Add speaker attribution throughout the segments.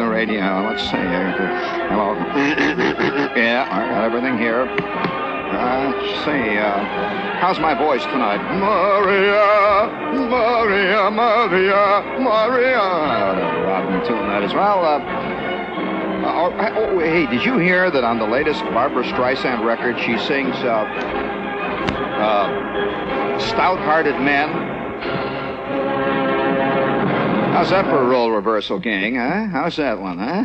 Speaker 1: the radio. Let's see. Hello. Yeah, I got everything here. Let's see. How's my voice tonight? Maria, Maria, Maria, Maria. Rotten tune that as well. Hey, did you hear that on the latest Barbra Streisand record she sings Stout-Hearted Men? How's that for a role reversal, gang, huh? How's that one, huh?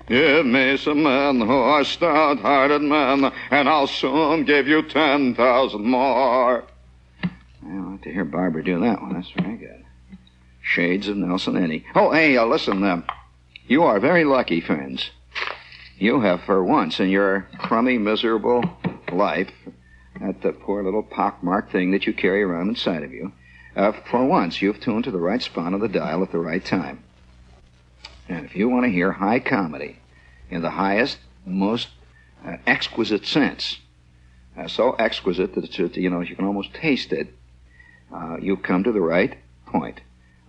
Speaker 1: Give me some men who are stout-hearted men, and I'll soon give you 10,000 more. I like to hear Barbara do that one. That's very good. Shades of Nelson Eddy. Oh, hey, listen, you are very lucky, friends. You have, for once in your crummy, miserable life, that poor little pockmarked thing that you carry around inside of you, for once you've tuned to the right spot of the dial at the right time. And if you want to hear high comedy in the highest, most exquisite sense, so exquisite that you can almost taste it, you've come to the right point.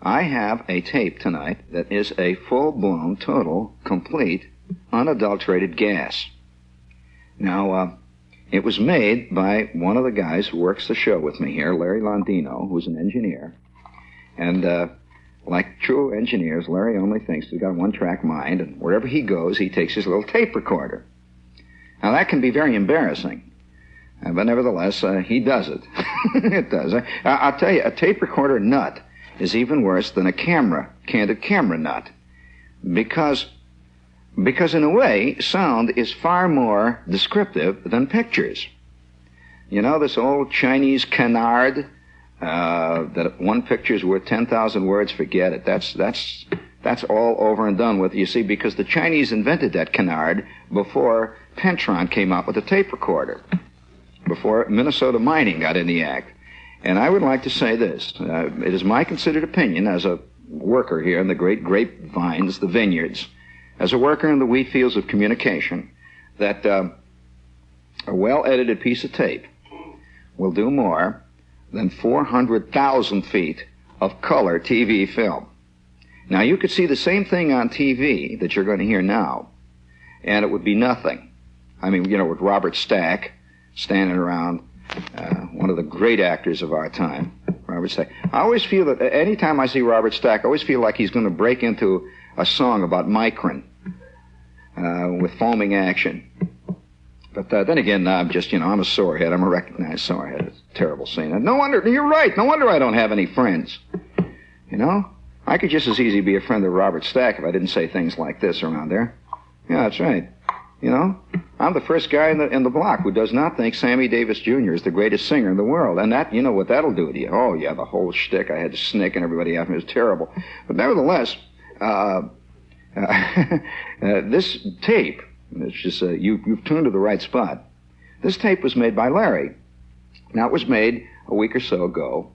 Speaker 1: I have a tape tonight that is a full-blown, total, complete, unadulterated gas. Now, it was made by one of the guys who works the show with me here, Larry Londino, who's an engineer. And like true engineers, Larry only thinks he's got a one-track mind, and wherever he goes, he takes his little tape recorder. Now, that can be very embarrassing. But nevertheless, he does it. It does. I'll tell you, a tape recorder nut is even worse than a candid camera nut. Because in a way, sound is far more descriptive than pictures. You know, this old Chinese canard, that one picture's worth 10,000 words, forget it. That's all over and done with, you see, because the Chinese invented that canard before Pentron came out with the tape recorder, before Minnesota Mining got in the act. And I would like to say this. It is my considered opinion as a worker here in the great grapevines, the vineyards, as a worker in the wheat fields of communication, that a well-edited piece of tape will do more than 400,000 feet of color TV film. Now, you could see the same thing on TV that you're going to hear now, and it would be nothing. I mean, with Robert Stack standing around, one of the great actors of our time, Robert Stack. I always feel that any time I see Robert Stack, I always feel like he's going to break into a song about Micron with foaming action. But then again, I'm just, I'm a sorehead. I'm a recognized sorehead. It's a terrible scene. No wonder, you're right. No wonder I don't have any friends. I could just as easily be a friend of Robert Stack if I didn't say things like this around there. Yeah, that's right. I'm the first guy in the block who does not think Sammy Davis Jr. is the greatest singer in the world. And that, what that'll do to you. Oh, yeah, the whole shtick. I had to snick and everybody after me. It was terrible. But nevertheless, this tape, it's just, you've tuned to the right spot. This tape was made by Larry. Now, it was made a week or so ago.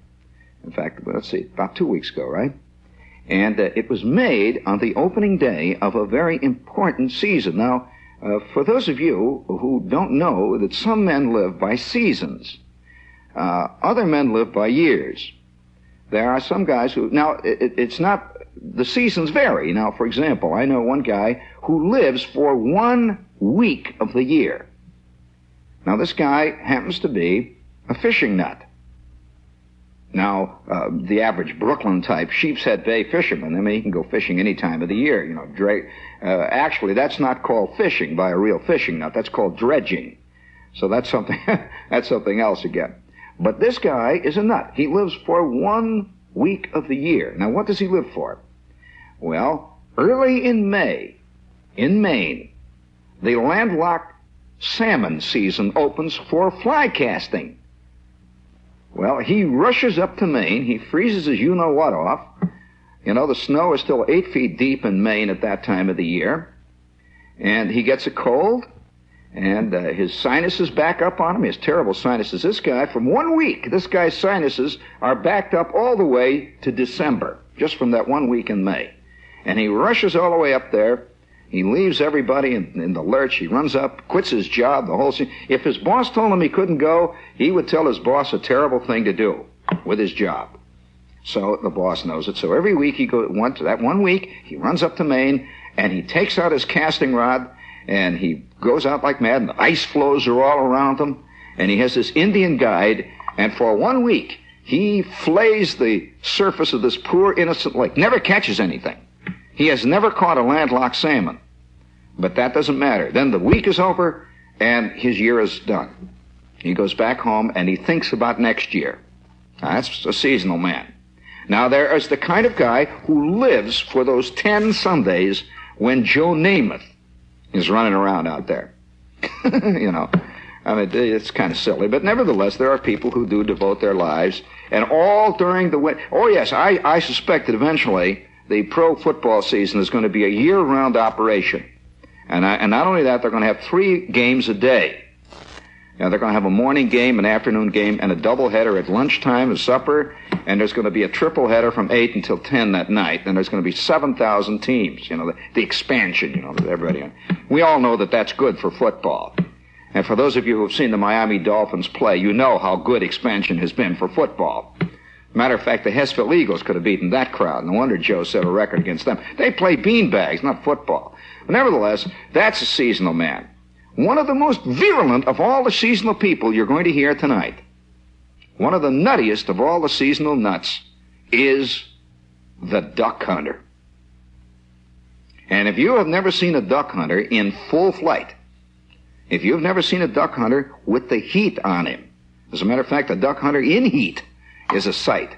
Speaker 1: In fact, let's see, about 2 weeks ago, right? And it was made on the opening day of a very important season. Now, for those of you who don't know that some men live by seasons, other men live by years. There are some guys who, now, it's not, the seasons vary. Now, for example, I know one guy who lives for 1 week of the year. Now, this guy happens to be a fishing nut. Now, the average Brooklyn-type Sheepshead Bay fisherman, he can go fishing any time of the year, actually, that's not called fishing by a real fishing nut. That's called dredging. So that's something, that's something else again. But this guy is a nut. He lives for 1 week of the year. Now, what does he live for? Well, early in May, in Maine, the landlocked salmon season opens for fly casting. Well, he rushes up to Maine. He freezes his you-know-what off. The snow is still 8 feet deep in Maine at that time of the year. And he gets a cold, and his sinuses back up on him. He has terrible sinuses. This guy, from 1 week, this guy's sinuses are backed up all the way to December, just from that 1 week in May. And he rushes all the way up there. He leaves everybody in the lurch. He runs up, quits his job, the whole scene. If his boss told him he couldn't go, he would tell his boss a terrible thing to do with his job. So the boss knows it. So every week that 1 week, he runs up to Maine, and he takes out his casting rod, and he goes out like mad, and the ice floes are all around him, and he has this Indian guide, and for 1 week, he flays the surface of this poor innocent lake, never catches anything. He has never caught a landlocked salmon. But that doesn't matter. Then the week is over, and his year is done. He goes back home, and he thinks about next year. Now, that's a seasonal man. Now, there is the kind of guy who lives for those 10 Sundays when Joe Namath is running around out there. You know, I mean, it's kind of silly, but nevertheless, there are people who do devote their lives, and all during the winter. Oh, yes, I suspect that eventually the pro football season is going to be a year-round operation. And not only that, they're going to have 3 games a day. They're going to have a morning game, an afternoon game, and a doubleheader at lunchtime and supper, and there's going to be a triple header from 8 until 10 that night, and there's going to be 7,000 teams, you know, the expansion, you know, that everybody. We all know that that's good for football. And for those of you who have seen the Miami Dolphins play, you know how good expansion has been for football. Matter of fact, the Hessville Eagles could have beaten that crowd. No wonder Joe set a record against them. They play beanbags, not football. But nevertheless, that's a seasonal man. One of the most virulent of all the seasonal people you're going to hear tonight, one of the nuttiest of all the seasonal nuts, is the duck hunter. And if you have never seen a duck hunter in full flight, if you've never seen a duck hunter with the heat on him, as a matter of fact, a duck hunter in heat is a sight.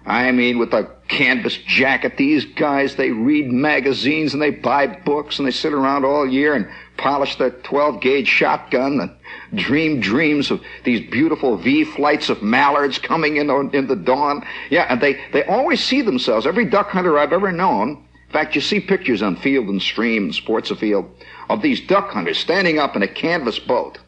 Speaker 1: I mean, with a canvas jacket, these guys, they read magazines and they buy books and they sit around all year and polish their 12-gauge shotgun and dream dreams of these beautiful V flights of mallards coming in the dawn. Yeah, and they always see themselves, every duck hunter I've ever known. In fact, you see pictures on Field and Stream and Sports Afield of these duck hunters standing up in a canvas boat.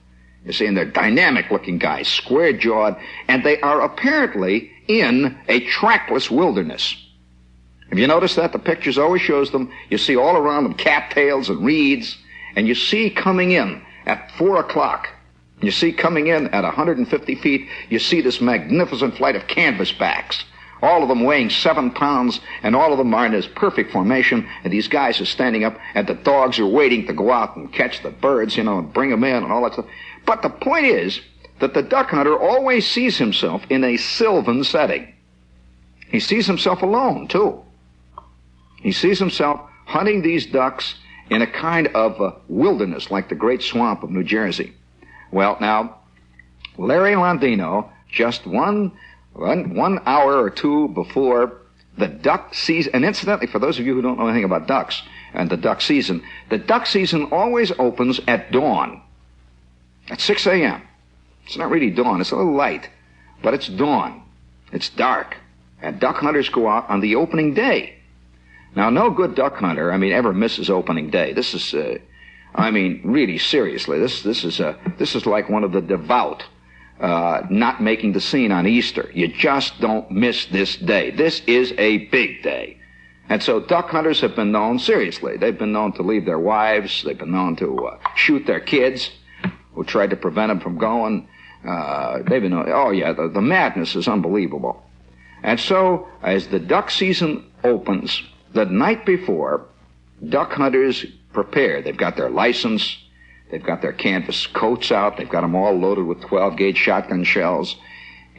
Speaker 1: You see, and they're dynamic-looking guys, square-jawed, and they are apparently in a trackless wilderness. Have you noticed that? The pictures always shows them. You see all around them cattails and reeds, and you see coming in at 4 o'clock. You see coming in at 150 feet, you see this magnificent flight of canvasbacks, all of them weighing 7 pounds, and all of them are in this perfect formation, and these guys are standing up, and the dogs are waiting to go out and catch the birds, you know, and bring them in and all that stuff. But the point is that the duck hunter always sees himself in a sylvan setting. He sees himself alone, too. He sees himself hunting these ducks in a kind of wilderness like the Great Swamp of New Jersey. Well, now, Larry Londino, just one hour or two before the duck season, and incidentally, for those of you who don't know anything about ducks and the duck season always opens at dawn. At 6 a.m. It's not really dawn. It's a little light. But it's dawn. It's dark. And duck hunters go out on the opening day. Now, no good duck hunter, ever misses opening day. This is, really seriously, this is like one of the devout not making the scene on Easter. You just don't miss this day. This is a big day. And so duck hunters have been known, seriously, they've been known to leave their wives. They've been known to shoot their kids who tried to prevent them from going. They've been, the madness is unbelievable. And so, as the duck season opens, the night before, duck hunters prepare. They've got their license, they've got their canvas coats out, they've got them all loaded with 12-gauge shotgun shells,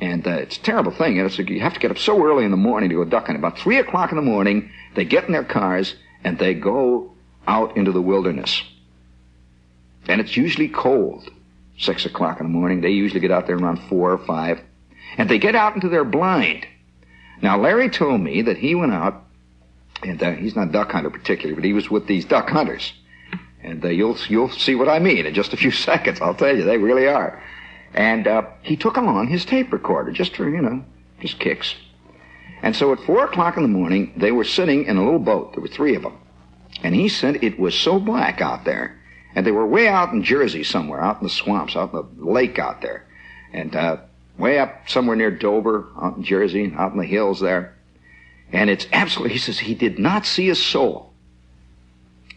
Speaker 1: and it's a terrible thing. You have to get up so early in the morning to go duck hunting. About 3 o'clock in the morning, they get in their cars, and they go out into the wilderness. And it's usually cold. 6 o'clock in the morning. They usually get out there around 4 or 5. And they get out into their blind. Now, Larry told me that he went out, and he's not a duck hunter particularly, but he was with these duck hunters. And you'll see what I mean in just a few seconds. I'll tell you, they really are. And he took along his tape recorder just for, just kicks. And so at 4 o'clock in the morning, they were sitting in a little boat. There were 3 of them. And he said it was so black out there. And they were way out in Jersey somewhere, out in the swamps, out in the lake out there. And way up somewhere near Dover, out in Jersey, out in the hills there. And it's absolutely, he says, he did not see a soul.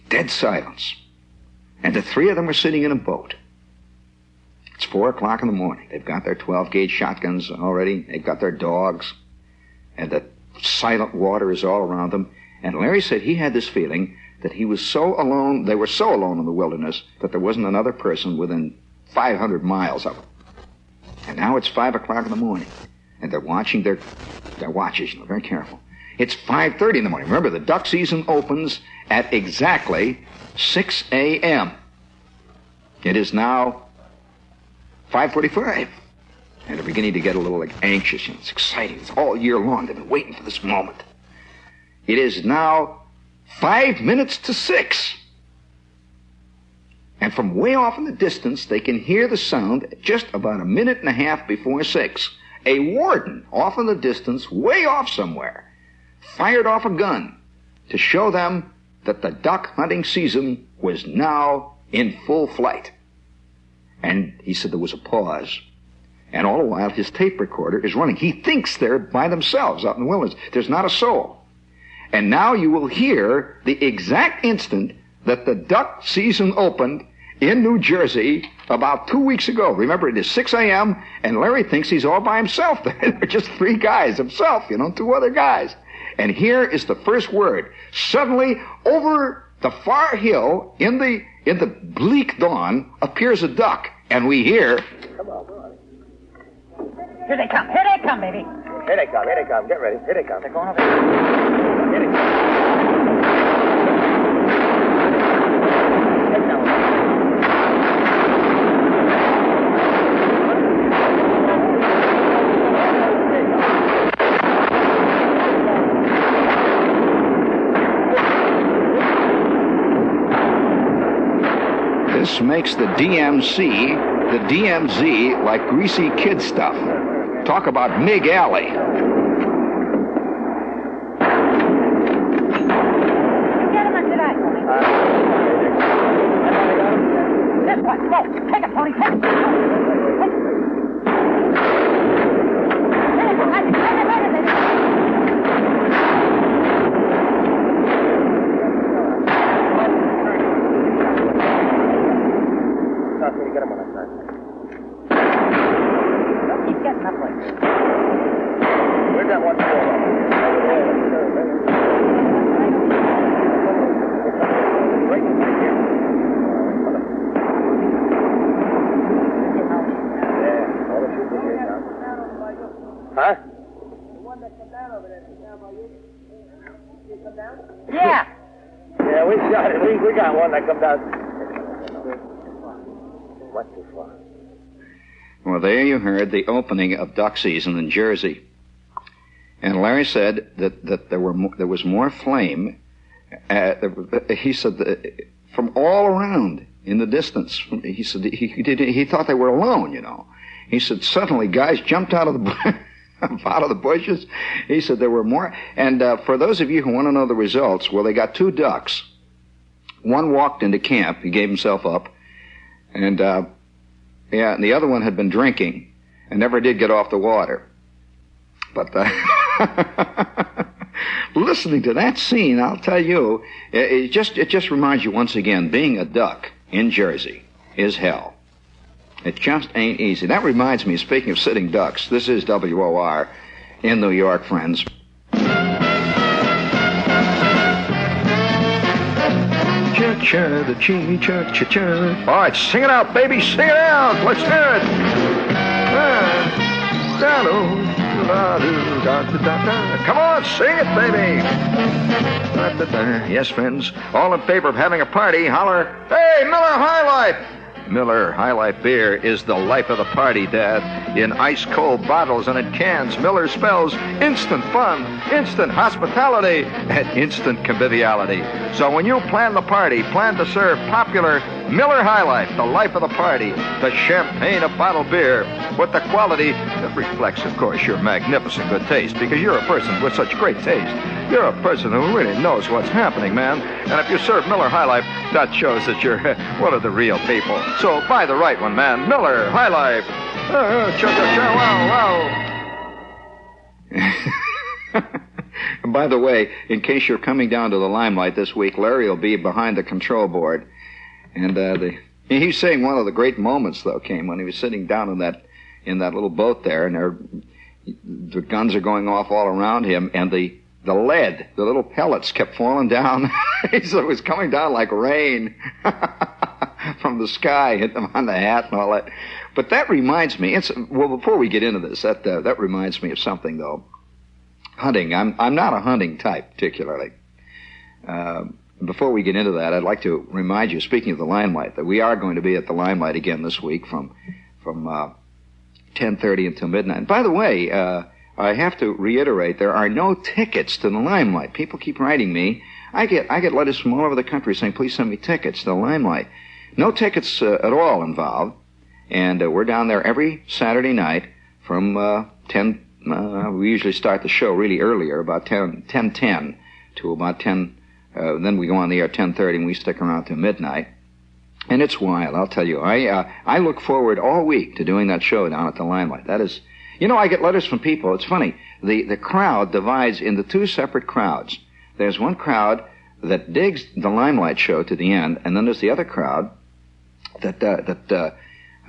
Speaker 1: Dead silence. And the 3 of them were sitting in a boat. It's 4 o'clock in the morning. They've got their 12-gauge shotguns already. They've got their dogs. And the silent water is all around them. And Larry said he had this feeling that he was so alone, they were so alone in the wilderness that there wasn't another person within 500 miles of him. And now it's 5 o'clock in the morning, and they're watching their watches, very careful. It's 5:30 in the morning. Remember, the duck season opens at exactly 6 a.m. It is now 5:45. And they're beginning to get a little anxious. It's exciting. It's all year long. They've been waiting for this moment. It is now 5 minutes to 6. And from way off in the distance, they can hear the sound just about a minute and a half before 6. A warden off in the distance, way off somewhere, fired off a gun to show them that the duck hunting season was now in full flight. And he said there was a pause. And all the while, his tape recorder is running. He thinks they're by themselves out in the wilderness. There's not a soul. And now you will hear the exact instant that the duck season opened in New Jersey about 2 weeks ago. Remember, it is 6 a.m., and Larry thinks he's all by himself. There are just 3 guys, himself, 2 other guys. And here is the first word. Suddenly, over the far hill, in the bleak dawn, appears a duck. And we hear...
Speaker 2: Come on.
Speaker 3: Here they come, baby.
Speaker 2: Here they come. Get ready. Here they come.
Speaker 3: They're going over there.
Speaker 2: Here they come.
Speaker 1: This makes the DMZ like greasy kid stuff. Talk about Mig Alley.
Speaker 3: You get him into that, Tony. This one, go. Take it, Tony. Take it.
Speaker 2: Get him on that side.
Speaker 3: Don't keep getting up like this.
Speaker 2: Where's that one Huh?
Speaker 4: The one that come down over there, down by you. Did it come down?
Speaker 3: Yeah.
Speaker 2: Yeah, we shot it. We got one that come down. What's too far?
Speaker 1: Well, there you heard the opening of duck season in Jersey. And Larry said that there was more flame. He said that from all around in the distance. He said he thought they were alone, He said suddenly guys jumped out of the bushes. He said there were more. And for those of you who want to know the results, well, they got 2 ducks. One walked into camp. He gave himself up. And, and the other one had been drinking and never did get off the water. But listening to that scene, I'll tell you, it just reminds you once again, being a duck in Jersey is hell. It just ain't easy. That reminds me, speaking of sitting ducks, this is WOR in New York, friends. Cha-cha, the cha-cha-cha. All right, sing it out, baby, sing it out. Let's hear it. Come on, sing it, baby. Yes, friends, all in favor of having a party, holler, hey, Miller High Life. Miller High Life beer is the life of the party, Dad. In ice-cold bottles and in cans, Miller spells instant fun, instant hospitality, and instant conviviality. So when you plan the party, plan to serve popular Miller High Life, the life of the party, the champagne of bottled beer, with the quality that reflects, of course, your magnificent good taste, because you're a person with such great taste. You're a person who really knows what's happening, man. And if you serve Miller High Life, that shows that you're one of the real people. So buy the right one, man. Miller High Life. Wow. And by the way, in case you're coming down to the limelight this week, Larry will be behind the control board. And he's saying one of the great moments, though, came when he was sitting down in that little boat there, and the guns are going off all around him, and the the lead, the little pellets kept falling down. So it was coming down like rain from the sky, hit them on the hat and all that. But that reminds me, before we get into this, that reminds me of something, though. Hunting. I'm not a hunting type, particularly. Before we get into that, I'd like to remind you, speaking of the Limelight, that we are going to be at the Limelight again this week from 10:30 until midnight. And by the way, I have to reiterate, there are no tickets to the Limelight. People keep writing me. I get letters from all over the country saying, please send me tickets to the Limelight. No tickets at all involved. And we're down there every Saturday night from 10. We usually start the show really earlier, about 10:10 to about 10. Then we go on the air at 10:30, and we stick around till midnight. And it's wild, I'll tell you. I look forward all week to doing that show down at the Limelight. That is, I get letters from people. It's funny. The crowd divides into two separate crowds. There's one crowd that digs the Limelight show to the end, and then there's the other crowd that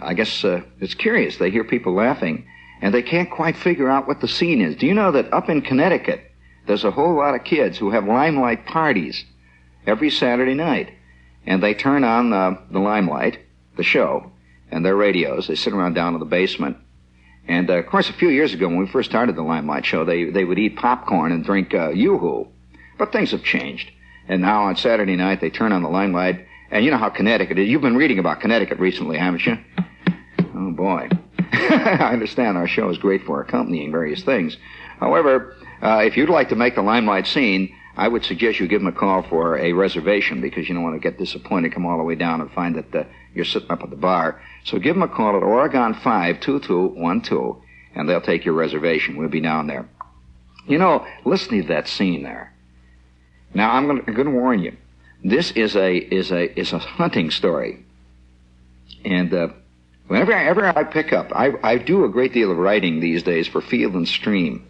Speaker 1: I guess it's curious. They hear people laughing, and they can't quite figure out what the scene is. Do you know that up in Connecticut, there's a whole lot of kids who have Limelight parties every Saturday night, and they turn on the Limelight, the show, and their radios. They sit around down in the basement. And, of course, a few years ago when we first started the Limelight show, they would eat popcorn and drink Yoo-Hoo. But things have changed. And now on Saturday night, they turn on the Limelight. And you know how Connecticut is. You've been reading about Connecticut recently, haven't you? Oh, boy. I understand our show is great for accompanying various things. However, if you'd like to make the Limelight scene, I would suggest you give them a call for a reservation, because you don't want to get disappointed, come all the way down and find that you're sitting up at the bar. So give them a call at Oregon 52212, and they'll take your reservation. We'll be down there. Listening to that scene there. Now, I'm going to warn you. This is a hunting story. And whenever I pick up, I do a great deal of writing these days for Field and Stream.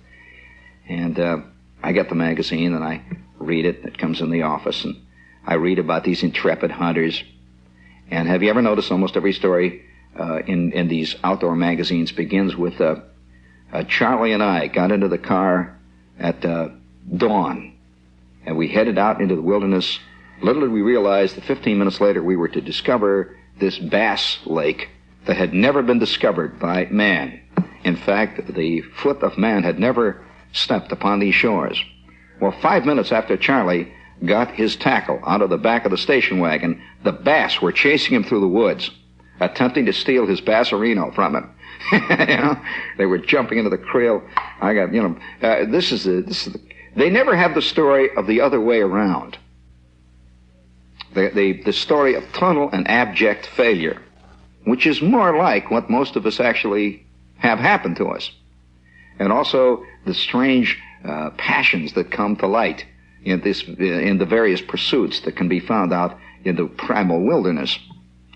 Speaker 1: And I get the magazine and I read it. It comes in the office, and I read about these intrepid hunters. And have you ever noticed almost every story in these outdoor magazines begins with Charlie and I got into the car at dawn, and we headed out into the wilderness. Little did we realize that 15 minutes later we were to discover this bass lake that had never been discovered by man. In fact, the foot of man had never stepped upon these shores. Well, 5 minutes after Charlie got his tackle out of the back of the station wagon, the bass were chasing him through the woods, attempting to steal his bassarino from him. They were jumping into the creel. They never have the story of the other way around. The story of total and abject failure, which is more like what most of us actually have happened to us. And also the strange passions that come to light in the various pursuits that can be found out in the primal wilderness.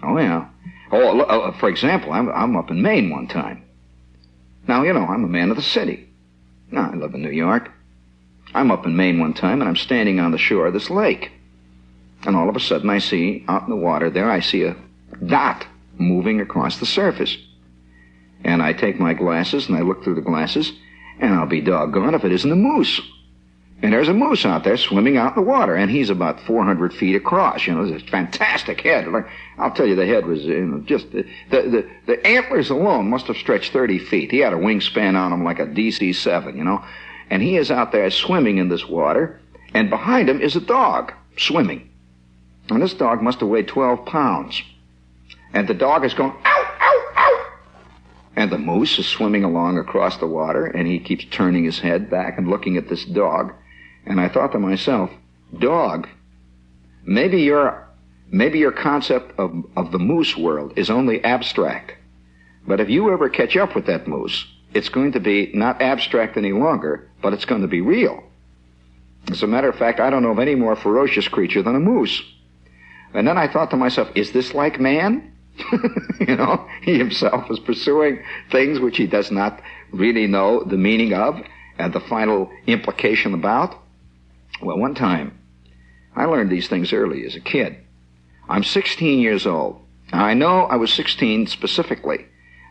Speaker 1: Oh, yeah. For example, I'm up in Maine one time. Now, I'm a man of the city. Now, I live in New York. I'm up in Maine one time, and I'm standing on the shore of this lake. And all of a sudden, I see, out in the water there, I see a dot moving across the surface. And I take my glasses, and I look through the glasses, and I'll be doggone if it isn't a moose. And there's a moose out there swimming out in the water, and he's about 400 feet across. It's a fantastic head. I'll tell you, the head was, just, the antlers alone must have stretched 30 feet. He had a wingspan on him like a DC-7, And he is out there swimming in this water, and behind him is a dog swimming. And this dog must have weighed 12 pounds. And the dog is going, ow, ow, ow. And the moose is swimming along across the water, and he keeps turning his head back and looking at this dog. And I thought to myself, dog, maybe your concept of the moose world is only abstract. But if you ever catch up with that moose, it's going to be not abstract any longer, but it's going to be real. As a matter of fact, I don't know of any more ferocious creature than a moose. And then I thought to myself, is this like man? He himself is pursuing things which he does not really know the meaning of and the final implication about. Well, one time, I learned these things early as a kid. I'm 16 years old. Now, I know I was 16 specifically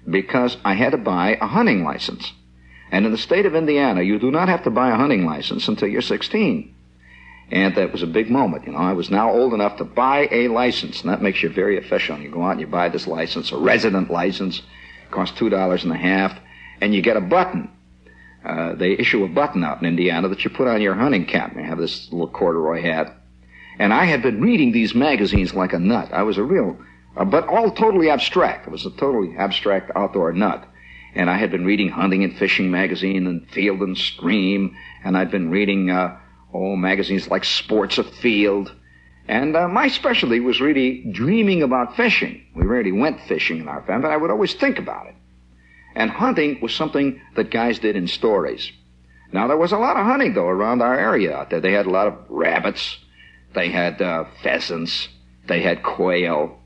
Speaker 1: because I had to buy a hunting license. And in the state of Indiana, you do not have to buy a hunting license until you're 16. And that was a big moment. You know, I was now old enough to buy a license, and that makes you very official. You go out and you buy this license, a resident license, it costs $2.50, and you get a button. They issue a button out in Indiana that you put on your hunting cap. You have this little corduroy hat. And I had been reading these magazines like a nut. I was a real, but all totally abstract. I was a totally abstract outdoor nut. And I had been reading Hunting and Fishing magazine and Field and Stream, and I'd been reading magazines like Sports Afield. And my specialty was really dreaming about fishing. We rarely went fishing in our family, but I would always think about it. And hunting was something that guys did in stories. Now, there was a lot of hunting, though, around our area out there. They had a lot of rabbits. They had pheasants. They had quail.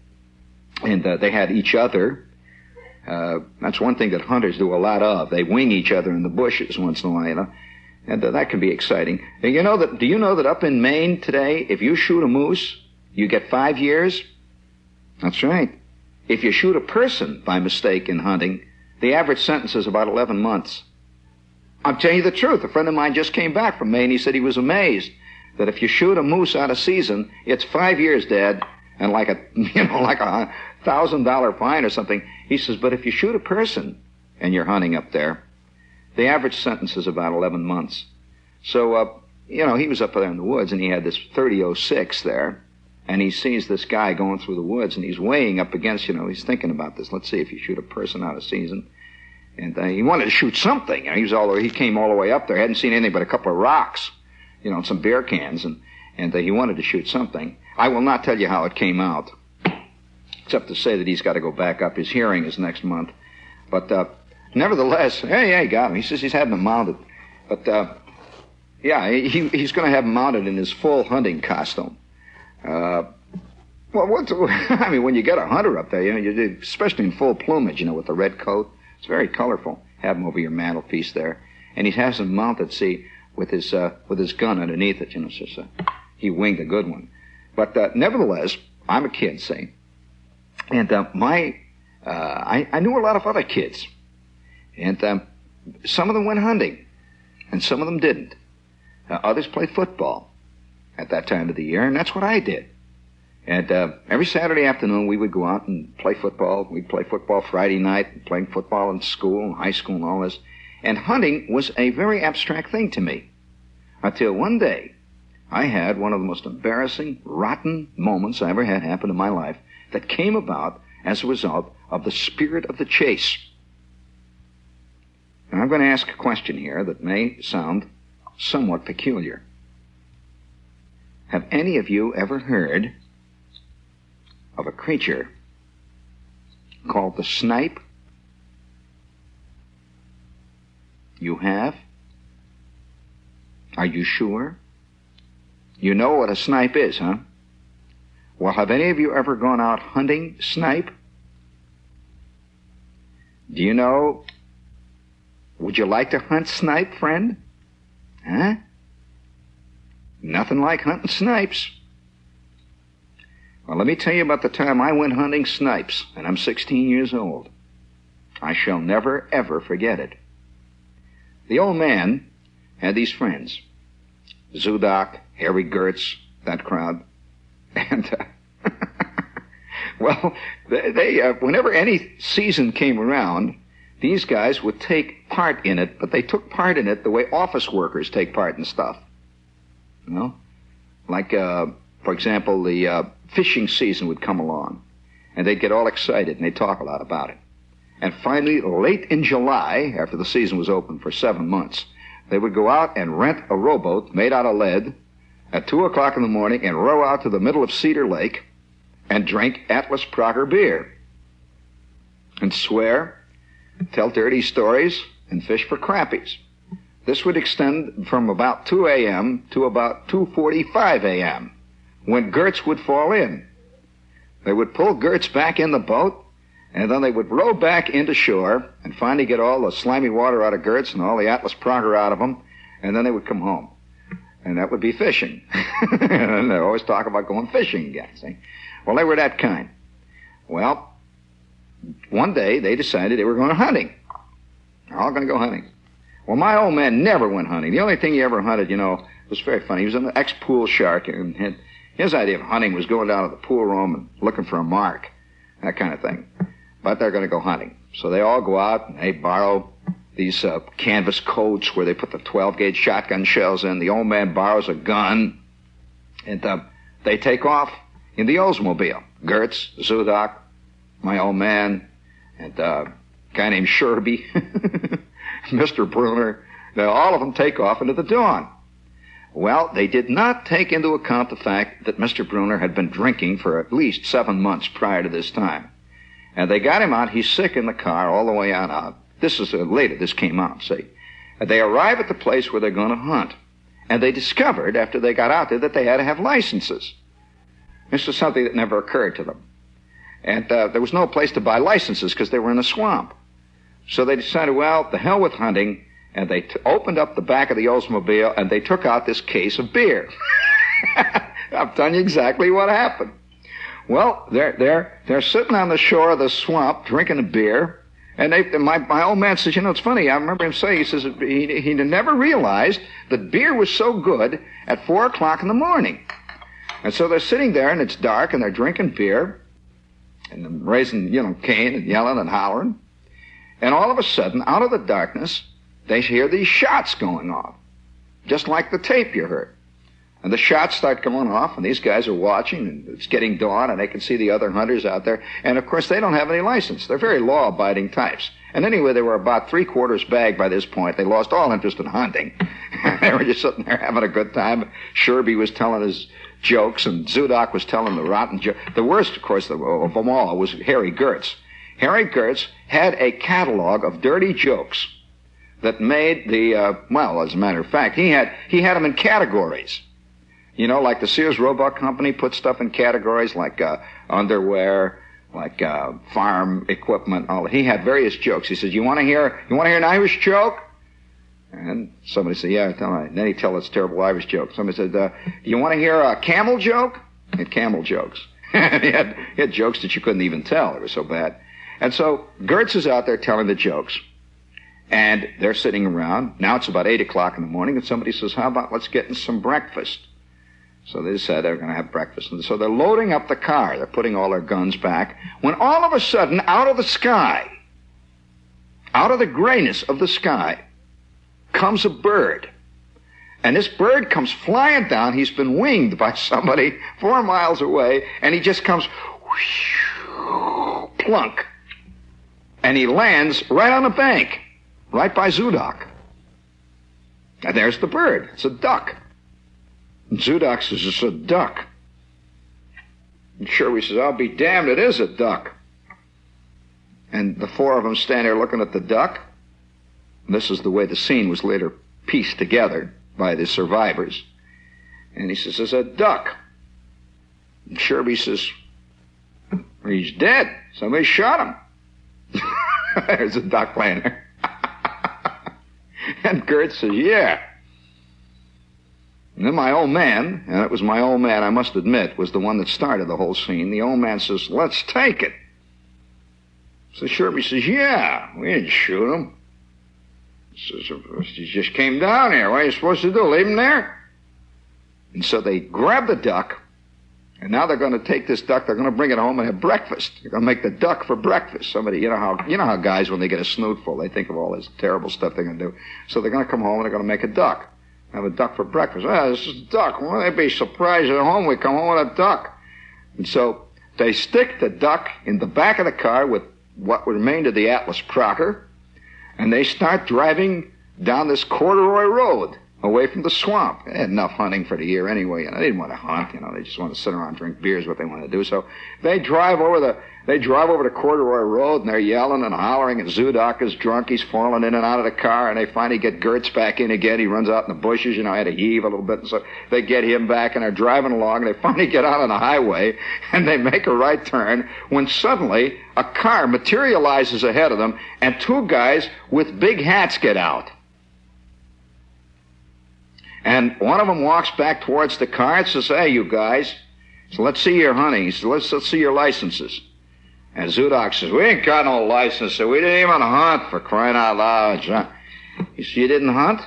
Speaker 1: And they had each other. That's one thing that hunters do a lot of. They wing each other in the bushes once in a while, you know. And that can be exciting. And do you know that up in Maine today, if you shoot a moose, you get 5 years? That's right. If you shoot a person by mistake in hunting, the average sentence is about 11 months. I'm telling you the truth. A friend of mine just came back from Maine. He said he was amazed that if you shoot a moose out of season, it's 5 years, Dad, and like a $1,000 fine or something. He says, but if you shoot a person and you're hunting up there, the average sentence is about 11 months. So, he was up there in the woods, and he had this .30-06 there, and he sees this guy going through the woods, and he's weighing up against, he's thinking about this. Let's see if you shoot a person out of season. And he wanted to shoot something. He came all the way up there, hadn't seen anything but a couple of rocks, and some beer cans, and he wanted to shoot something. I will not tell you how it came out, except to say that he's got to go back up. His hearing is next month. But nevertheless, he got him. He says he's having him mounted. But, he's going to have him mounted in his full hunting costume. When you get a hunter up there, especially in full plumage, with the red coat, it's very colorful. Have him over your mantelpiece there. And he has him mounted, with his gun underneath it, so he winged a good one. But nevertheless, I'm a kid, see. And I knew a lot of other kids. And some of them went hunting, and some of them didn't. Others played football at that time of the year, and that's what I did. And every Saturday afternoon, we would go out and play football. We'd play football Friday night, playing football in school, high school, and all this. And hunting was a very abstract thing to me, until one day I had one of the most embarrassing, rotten moments I ever had happen in my life that came about as a result of the spirit of the chase. And I'm going to ask a question here that may sound somewhat peculiar. Have any of you ever heard of a creature called the snipe? You have? Are you sure? You know what a snipe is, huh? Well, have any of you ever gone out hunting snipe? Do you know, would you like to hunt snipe, friend? Huh? Nothing like hunting snipes. Well, let me tell you about the time I went hunting snipes, and I'm 16 years old. I shall never, ever forget it. The old man had these friends, Zudoc, Harry Gertz, that crowd. And, they whenever any season came around, these guys would take part in it, but they took part in it the way office workers take part in stuff. Like, for example, the fishing season would come along, and they'd get all excited, and they'd talk a lot about it. And finally, late in July, after the season was open for 7 months, they would go out and rent a rowboat made out of lead at 2 o'clock in the morning and row out to the middle of Cedar Lake and drink Atlas Prager beer and swear, tell dirty stories, and fish for crappies. This would extend from about 2 a.m. to about 2:45 a.m., when Gertz would fall in. They would pull Gertz back in the boat, and then they would row back into shore and finally get all the slimy water out of Gertz and all the Atlas Prager out of them, and then they would come home. And that would be fishing. And they always talk about going fishing again, see? Well, they were that kind. Well, one day they decided they were going hunting. They're all going to go hunting. Well, my old man never went hunting. The only thing he ever hunted, was very funny. He was an ex-pool shark, and his idea of hunting was going down to the pool room and looking for a mark, that kind of thing. But they're going to go hunting. So they all go out, and they borrow these canvas coats where they put the 12-gauge shotgun shells in. The old man borrows a gun, and they take off in the Oldsmobile. Gertz, Zudak, my old man, and a guy named Sherby, Mr. Bruner. All of them take off into the dawn. Well, they did not take into account the fact that Mr. Bruner had been drinking for at least 7 months prior to this time. And they got him out. He's sick in the car all the way on out. This is later. This came out, see. They arrive at the place where they're going to hunt. And they discovered, after they got out there, that they had to have licenses. This was something that never occurred to them. And there was no place to buy licenses because they were in a swamp. So they decided, well, the hell with hunting. And they opened up the back of the Oldsmobile, and they took out this case of beer. I'm telling you exactly what happened. Well, they're sitting on the shore of the swamp drinking a beer, and my old man says, it's funny. I remember him saying, he says he never realized that beer was so good at 4 o'clock in the morning. And so they're sitting there, and it's dark, and they're drinking beer, and raising, Cain and yelling and hollering. And all of a sudden, out of the darkness, they hear these shots going off, just like the tape you heard. And the shots start going off, and these guys are watching, and it's getting dawn, and they can see the other hunters out there. And, of course, they don't have any license. They're very law-abiding types. And anyway, they were about 3/4 bagged by this point. They lost all interest in hunting. They were just sitting there having a good time. Sherby was telling his jokes, and Zudak was telling the rotten jokes. The worst, of course, of them all was Harry Gertz. Harry Gertz had a catalog of dirty jokes that made well, as a matter of fact, he had them in categories. Like the Sears Roebuck Company put stuff in categories like underwear, like farm equipment. He had various jokes. He says, "You want to hear an Irish joke?" And somebody said, "Yeah, tell me." And then he'd tell this terrible Irish joke. Somebody said, "Do you want to hear a camel joke?" He had camel jokes. he had jokes that you couldn't even tell. They were so bad. And so Gertz is out there telling the jokes. And they're sitting around. Now it's about 8 o'clock in the morning, and somebody says, "How about let's get in some breakfast?" So they decided they're going to have breakfast. And so they're loading up the car. They're putting all their guns back. When all of a sudden, out of the sky, out of the grayness of the sky, comes a bird. And this bird comes flying down. He's been winged by somebody 4 miles away, and he just comes whoosh, plunk. And he lands right on the bank. Right by Zudak. And there's the bird. It's a duck. And Zudak says, "It's a duck." And Sherby says, "I'll be damned, it is a duck." And the 4 of them stand there looking at the duck. And this is the way the scene was later pieced together by the survivors. And he says, "It's a duck." And Sherby says, "He's dead. Somebody shot him." There's a duck laying there. And Gertz says, "Yeah." And then my old man, and it was my old man, I must admit, was the one that started the whole scene. The old man says, "Let's take it." So Sherby says, "Yeah, we didn't shoot him." He says, "He just came down here. What are you supposed to do, leave him there?" And so they grab the duck, and now they're going to take this duck, they're going to bring it home and have breakfast. They're going to make the duck for breakfast. Somebody, you know how guys, when they get a snootful, they think of all this terrible stuff they're going to do. So they're going to come home and they're going to make a duck. Have a duck for breakfast. This is a duck. Well, they'd be surprised at home we come home with a duck. And so they stick the duck in the back of the car with what remained of the Atlas Crocker, and they start driving down this corduroy road away from the swamp. They had enough hunting for the year anyway. They didn't want to hunt. They just want to sit around and drink beer is what they want to do. So they drive over the corduroy road, and they're yelling and hollering, and Zudak is drunk. He's falling in and out of the car, and they finally get Gertz back in again. He runs out in the bushes. I had to heave a little bit, and so they get him back, and they're driving along, and they finally get out on the highway, and they make a right turn, when suddenly a car materializes ahead of them, and 2 guys with big hats get out. And one of them walks back towards the car and says, "Hey, you guys, so let's see your hunting." He says, let's see your licenses. And Zudak says, "We ain't got no license, so we didn't even hunt, for crying out loud." He said, you didn't hunt?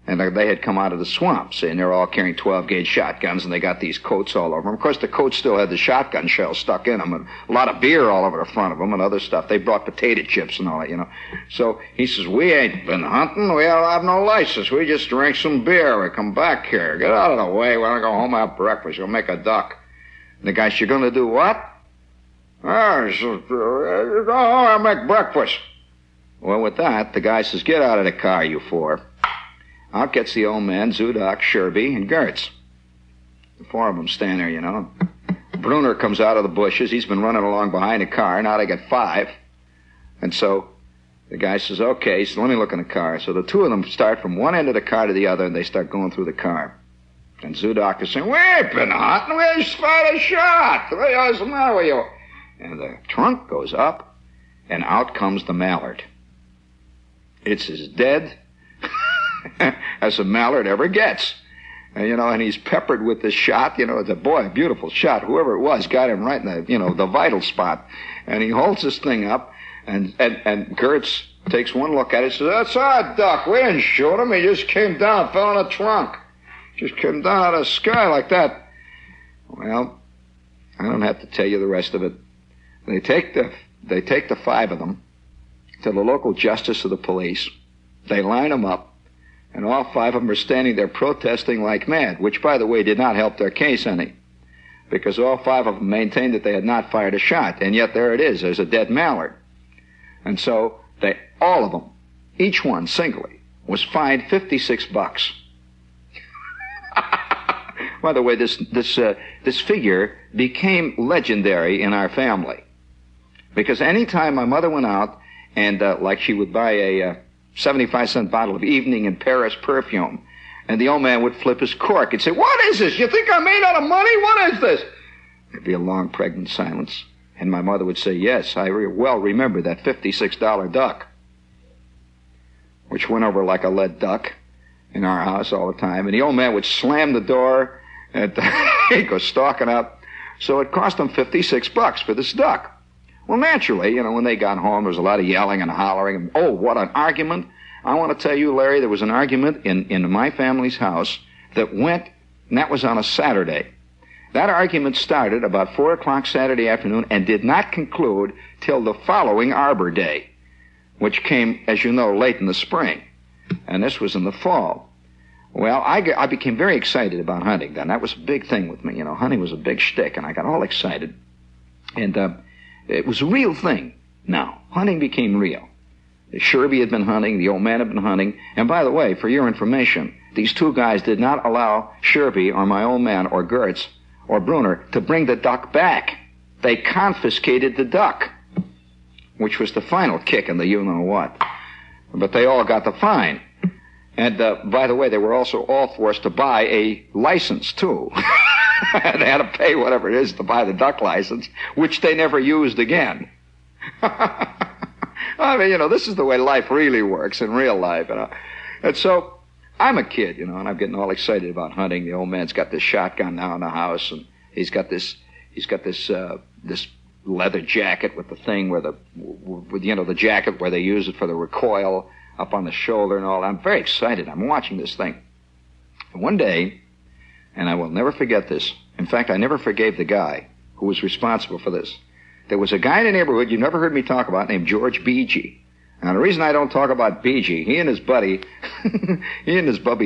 Speaker 1: And they had come out of the swamp, see, and they're all carrying 12-gauge shotguns, and they got these coats all over them. Of course, the coats still had the shotgun shells stuck in them, and a lot of beer all over the front of them and other stuff. They brought potato chips and all that, you know. So he says, we ain't been hunting. We don't have no license. We just drank some beer. We come back here. Get out of the way. We want to go home and have breakfast. We'll make a duck. And the guy said, you're going to do what? Oh, he says, go home and make breakfast. Well, with that, the guy says, get out of the car, you four. Out gets the old man, Zudok, Sherby, and Gertz. The four of them stand there, you know. Bruner comes out of the bushes. He's been running along behind the car. Now they got five. And so the guy says, okay, so let me look in the car. So the two of them start from one end of the car to the other, and they start going through the car. And Zudok is saying, we ain't been hunting. We just fired a shot. What's the matter with you? And the trunk goes up, and out comes the mallard. It's as dead as a mallard ever gets. And, you know, and he's peppered with this shot. You know, it's a beautiful shot. Whoever it was got him right in the, you know, the vital spot. And he holds this thing up, and Gertz takes one look at it and says, that's our duck. We didn't shoot him. He just came down, fell in the trunk. Just came down out of the sky like that. Well, I don't have to tell you the rest of it. They take the five of them to the local justice of the police. They line them up. And all five of them are standing there protesting like mad, which, by the way, did not help their case any, because all five of them maintained that they had not fired a shot, and yet there it is. There's a dead mallard. And so all of them, each one singly, was fined $56. By the way, this figure became legendary in our family, because any time my mother went out and like she would buy a 75-cent bottle of Evening in Paris perfume, and the old man would flip his cork and say, what is this? You think I'm made out of money? What is this? There'd be a long, pregnant silence, and my mother would say, yes, I well remember that $56 duck, which went over like a lead duck in our house all the time. And the old man would slam the door, and he'd go stalking up. So it cost him $56 for this duck. Well, naturally, you know, when they got home, there was a lot of yelling and hollering. And, oh, what an argument. I want to tell you, Larry, there was an argument in my family's house that went, and that was on a Saturday. That argument started about 4 o'clock Saturday afternoon and did not conclude till the following Arbor Day, which came, as you know, late in the spring. And this was in the fall. Well, I became very excited about hunting then. That was a big thing with me. You know, hunting was a big shtick, and I got all excited. And it was a real thing. Now, hunting became real. Sherby had been hunting, the old man had been hunting. And by the way, for your information, these two guys did not allow Sherby or my old man or Gertz or Bruner to bring the duck back. They confiscated the duck, which was the final kick in the you-know-what. But they all got the fine. And by the way, they were also all forced to buy a license, too. They had to pay whatever it is to buy the duck license, which they never used again. I mean, you know, this is the way life really works in real life, you know. And so I'm a kid, you know, and I'm getting all excited about hunting. The old man's got this shotgun now in the house, and he's got this leather jacket with the thing where the jacket where they use it for the recoil up on the shoulder and all. I'm very excited. I'm watching this thing. And one day, and I will never forget this. In fact, I never forgave the guy who was responsible for this. There was a guy in the neighborhood you never heard me talk about named George Beegee. Now, the reason I don't talk about Beegee, he and his buddy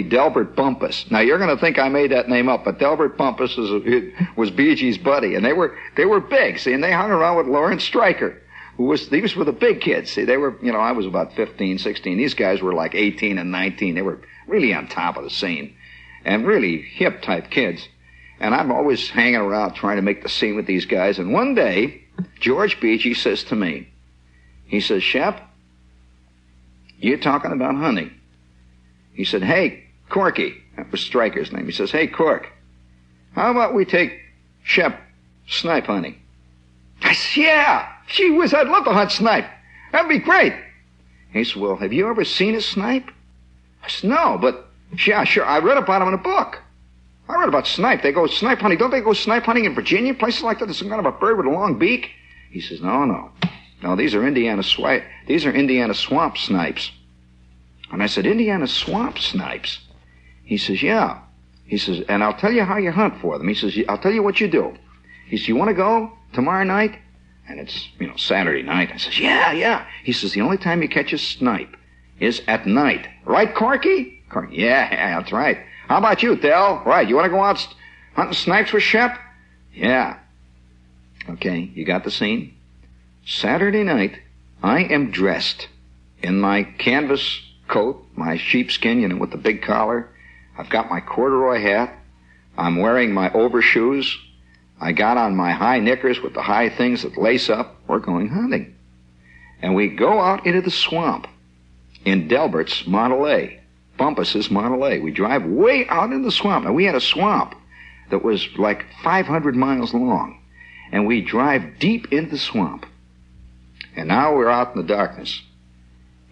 Speaker 1: Delbert Bumpus. Now, you're going to think I made that name up, but Delbert Bumpus was Beegee's buddy, and they were big, see, and they hung around with Lawrence Stryker, these were the big kids, see, they were, you know, I was about 15, 16, these guys were like 18 and 19, they were really on top of the scene, and really hip type kids, and I'm always hanging around trying to make the scene with these guys, and one day, George Beegee says to me, he says, Shep, you're talking about hunting. He said, hey, Corky, that was Stryker's name. He says, hey, Cork, how about we take Shep snipe hunting? I said, yeah, gee whiz, I'd love to hunt snipe. That'd be great. He said, well, have you ever seen a snipe? I said, no, but yeah, sure, I read about them in a book. I read about snipe. They go snipe hunting. Don't they go snipe hunting in Virginia, places like that? There's some kind of a bird with a long beak. He says, no, these are Indiana swamp snipes. And I said, Indiana swamp snipes? He says, yeah. He says, and I'll tell you how you hunt for them. He says, I'll tell you what you do. He says, you want to go tomorrow night? And it's, Saturday night. I says, yeah. He says, the only time you catch a snipe is at night. Right, Corky? Corky, yeah, that's right. How about you, Del? Right, you want to go out hunting snipes with Shep? Yeah. Okay, you got the scene? Saturday night, I am dressed in my canvas coat, my sheepskin, with the big collar. I've got my corduroy hat. I'm wearing my overshoes. I got on my high knickers with the high things that lace up. We're going hunting. And we go out into the swamp in Delbert's Model A, Bumpus's Model A. We drive way out in the swamp. Now, we had a swamp that was like 500 miles long. And we drive deep into the swamp. And now we're out in the darkness.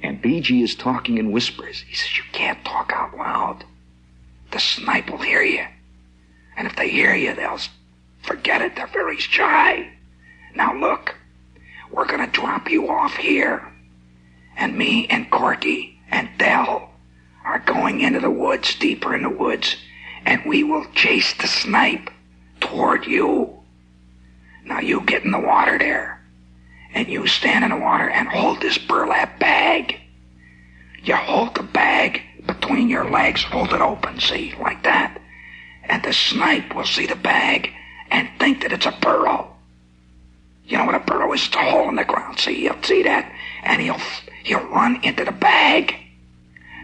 Speaker 1: And BG is talking in whispers. He says, you can't talk out loud. The snipe will hear you. And if they hear you, they'll forget it. They're very shy. Now look, we're going to drop you off here. And me and Corky and Del are going into the woods, deeper in the woods. And we will chase the snipe toward you. Now you get in the water there. And you stand in the water and hold this burlap bag. You hold the bag between your legs, hold it open, see, like that. And the snipe will see the bag and think that it's a burrow. You know what a burrow is? It's a hole in the ground. See, he'll see that, and he'll run into the bag.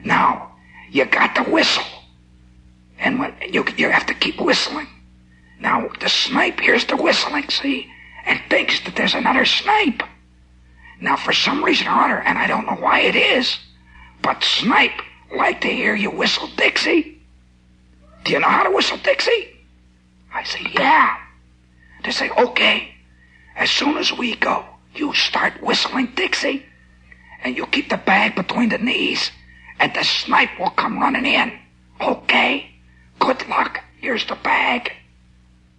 Speaker 1: Now, you got to whistle. And when you have to keep whistling. Now, the snipe hears the whistling, see, and thinks that there's another snipe. Now, for some reason or other, and I don't know why it is, but snipe like to hear you whistle Dixie. Do you know how to whistle Dixie? I say, yeah. They say, okay, as soon as we go, you start whistling Dixie, and you keep the bag between the knees, and the snipe will come running in. Okay, good luck. Here's the bag.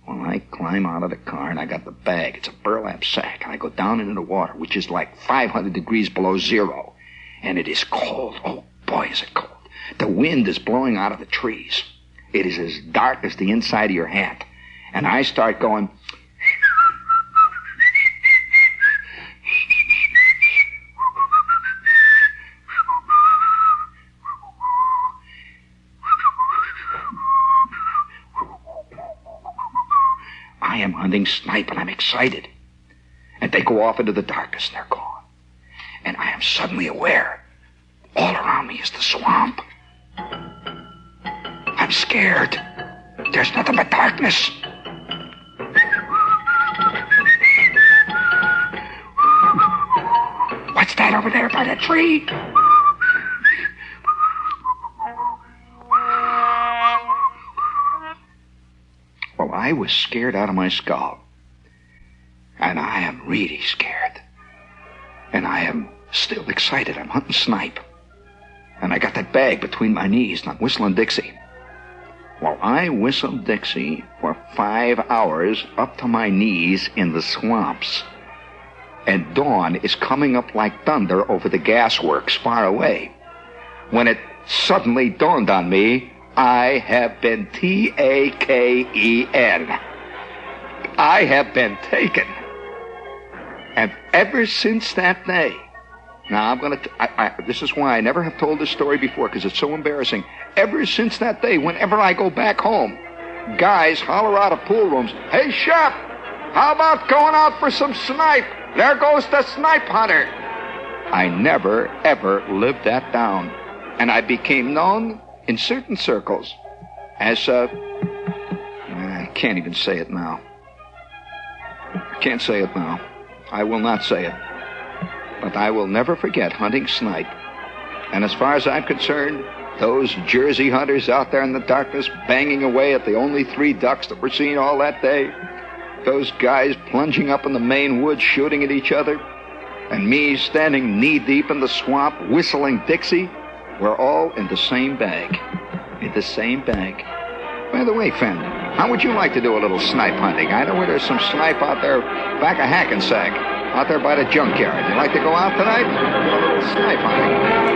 Speaker 1: Well, I climb out of the car, and I got the bag. It's a burlap sack, and I go down into the water, which is like 500 degrees below zero. And it is cold. Oh, boy, is it cold. The wind is blowing out of the trees. It is as dark as the inside of your hat. And I start going... I am hunting snipe, and I'm excited. And they go off into the darkness, and they're gone. And I am suddenly aware, all around me is the swamp. I'm scared. There's nothing but darkness. What's that over there by the tree? Well, I was scared out of my skull. And I am really scared. And I am still excited. I'm hunting snipe. And I got that bag between my knees, and I'm whistling Dixie. Well, I whistled Dixie for 5 hours up to my knees in the swamps. And dawn is coming up like thunder over the gasworks far away. When it suddenly dawned on me, I have been T-A-K-E-N. I have been taken. And ever since that day, now this is why I never have told this story before, because it's so embarrassing. Ever since that day, whenever I go back home, guys holler out of pool rooms, "Hey, Shep, how about going out for some snipe? There goes the snipe hunter." I never, ever lived that down. And I became known in certain circles as, I can't even say it now. I can't say it now. I will not say it. But I will never forget hunting snipe. And as far as I'm concerned, those Jersey hunters out there in the darkness banging away at the only 3 ducks that were seen all that day, those guys plunging up in the Maine woods shooting at each other, and me standing knee-deep in the swamp whistling Dixie, we're all in the same bag. In the same bag. By the way, Fen, how would you like to do a little snipe hunting? I know where there's some snipe out there back of Hackensack, out there by the junkyard. You like to go out tonight? Do a little snipe hunting.